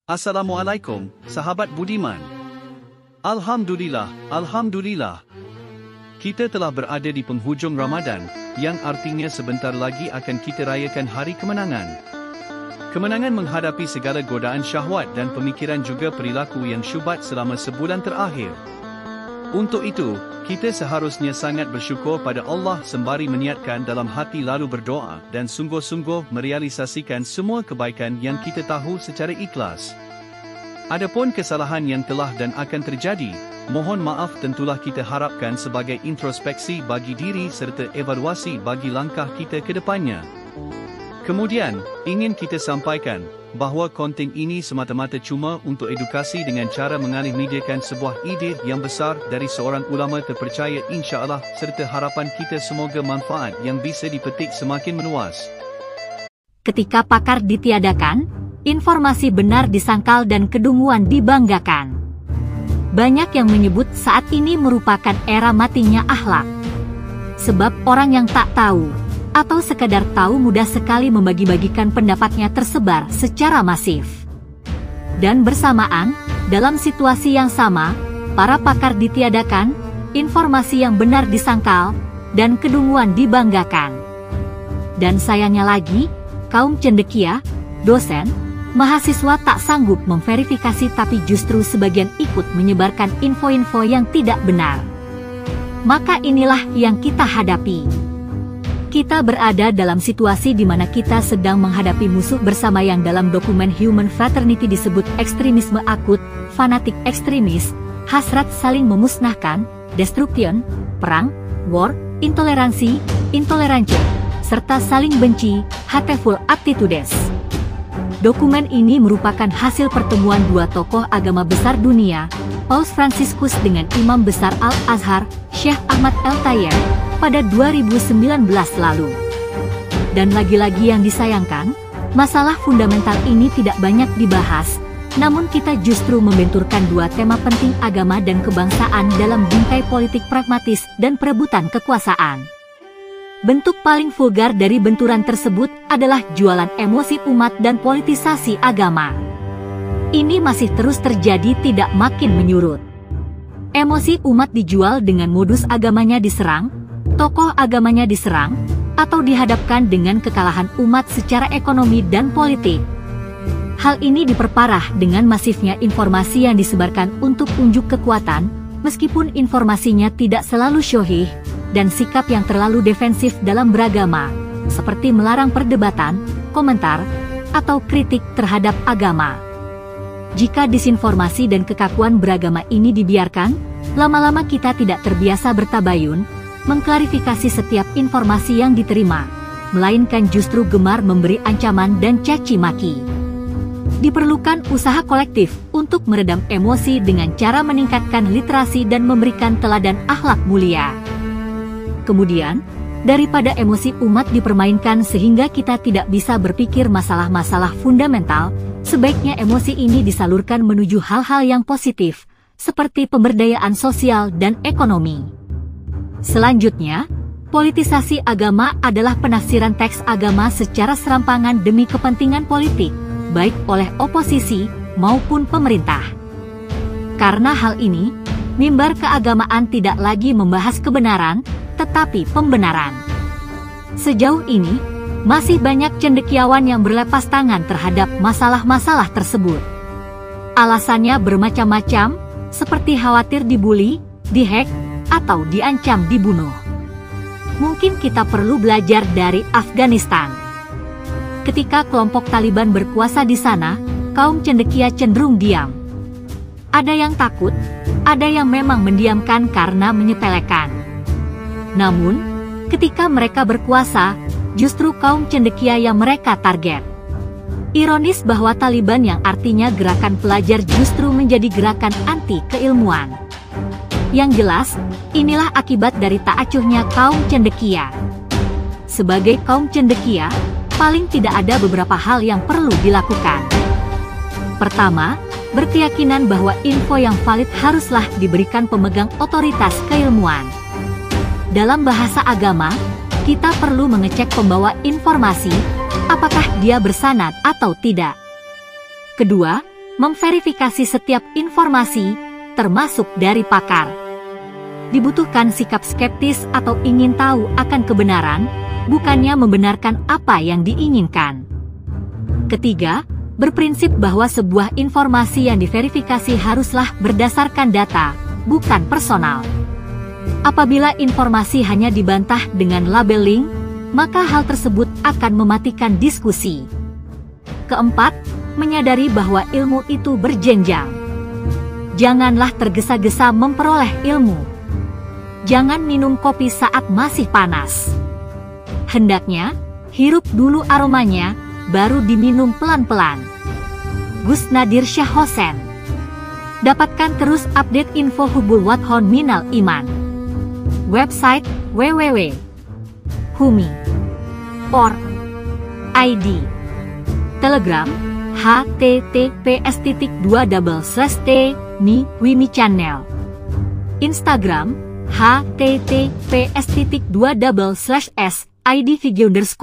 Assalamualaikum, sahabat budiman. Alhamdulillah, Alhamdulillah. Kita telah berada di penghujung Ramadan, yang artinya sebentar lagi akan kita rayakan hari kemenangan. Kemenangan menghadapi segala godaan syahwat dan pemikiran juga perilaku yang syubhat selama sebulan terakhir. Untuk itu, kita seharusnya sangat bersyukur pada Allah sembari meniatkan dalam hati lalu berdoa dan sungguh-sungguh merealisasikan semua kebaikan yang kita tahu secara ikhlas. Adapun kesalahan yang telah dan akan terjadi, mohon maaf tentulah kita harapkan sebagai introspeksi bagi diri serta evaluasi bagi langkah kita ke depannya. Kemudian, ingin kita sampaikan bahawa konten ini semata-mata cuma untuk edukasi dengan cara mengalih mediakan sebuah ide yang besar dari seorang ulama terpercaya insya-Allah serta harapan kita semoga manfaat yang bisa dipetik semakin meluas. Ketika pakar ditiadakan, informasi benar disangkal dan kedunguan dibanggakan. Banyak yang menyebut saat ini merupakan era matinya akhlak. Sebab orang yang tak tahu atau sekadar tahu mudah sekali membagi-bagikan pendapatnya tersebar secara masif. Dan bersamaan, dalam situasi yang sama, para pakar ditiadakan, informasi yang benar disangkal, dan kedunguan dibanggakan. Dan sayangnya lagi, kaum cendekia, dosen, mahasiswa tak sanggup memverifikasi tapi justru sebagian ikut menyebarkan info-info yang tidak benar. Maka inilah yang kita hadapi. Kita berada dalam situasi di mana kita sedang menghadapi musuh bersama yang dalam dokumen Human Fraternity disebut ekstremisme akut, fanatik ekstremis, hasrat saling memusnahkan, destruction, perang, war, intoleransi, intolerance, serta saling benci, hateful attitudes. Dokumen ini merupakan hasil pertemuan dua tokoh agama besar dunia, Paus Fransiskus dengan Imam Besar Al-Azhar, Syekh Ahmad El-Tayeb, pada 2019 lalu. Dan lagi-lagi yang disayangkan, masalah fundamental ini tidak banyak dibahas, namun kita justru membenturkan dua tema penting agama dan kebangsaan dalam bingkai politik pragmatis dan perebutan kekuasaan. Bentuk paling vulgar dari benturan tersebut adalah jualan emosi umat dan politisasi agama. Ini masih terus terjadi tidak makin menyurut. Emosi umat dijual dengan modus agamanya diserang, tokoh agamanya diserang, atau dihadapkan dengan kekalahan umat secara ekonomi dan politik. Hal ini diperparah dengan masifnya informasi yang disebarkan untuk unjuk kekuatan, meskipun informasinya tidak selalu syahih, dan sikap yang terlalu defensif dalam beragama, seperti melarang perdebatan, komentar, atau kritik terhadap agama. Jika disinformasi dan kekakuan beragama ini dibiarkan, lama-lama kita tidak terbiasa bertabayun, mengklarifikasi setiap informasi yang diterima, melainkan justru gemar memberi ancaman dan caci maki. Diperlukan usaha kolektif untuk meredam emosi dengan cara meningkatkan literasi dan memberikan teladan akhlak mulia. Kemudian, daripada emosi umat dipermainkan sehingga kita tidak bisa berpikir masalah-masalah fundamental, sebaiknya emosi ini disalurkan menuju hal-hal yang positif, seperti pemberdayaan sosial dan ekonomi. Selanjutnya, politisasi agama adalah penafsiran teks agama secara serampangan demi kepentingan politik, baik oleh oposisi maupun pemerintah. Karena hal ini, mimbar keagamaan tidak lagi membahas kebenaran, tetapi pembenaran. Sejauh ini, masih banyak cendekiawan yang berlepas tangan terhadap masalah-masalah tersebut. Alasannya bermacam-macam, seperti khawatir dibully, dihack, atau diancam dibunuh. Mungkin kita perlu belajar dari Afghanistan. Ketika kelompok Taliban berkuasa di sana, kaum cendekia cenderung diam. Ada yang takut, ada yang memang mendiamkan karena menyepelekan. Namun, ketika mereka berkuasa, justru kaum cendekia yang mereka target. Ironis bahwa Taliban yang artinya gerakan pelajar justru menjadi gerakan anti keilmuan. Yang jelas, inilah akibat dari tak acuhnya kaum cendekia. Sebagai kaum cendekia, paling tidak ada beberapa hal yang perlu dilakukan. Pertama, berkeyakinan bahwa info yang valid haruslah diberikan pemegang otoritas keilmuan. Dalam bahasa agama, kita perlu mengecek pembawa informasi, apakah dia bersanad atau tidak. Kedua, memverifikasi setiap informasi, termasuk dari pakar. Dibutuhkan sikap skeptis atau ingin tahu akan kebenaran, bukannya membenarkan apa yang diinginkan. Ketiga, berprinsip bahwa sebuah informasi yang diverifikasi haruslah berdasarkan data, bukan personal. Apabila informasi hanya dibantah dengan labeling, maka hal tersebut akan mematikan diskusi. Keempat, menyadari bahwa ilmu itu berjenjang. Janganlah tergesa-gesa memperoleh ilmu. Jangan minum kopi saat masih panas. Hendaknya, hirup dulu aromanya, baru diminum pelan-pelan. Gus Nadir Syah Hosen. Dapatkan terus update info hubul wathon minal iman. Website www.humi.org.id. Telegram https://t.mi channel. Instagram https://s id_humi_id.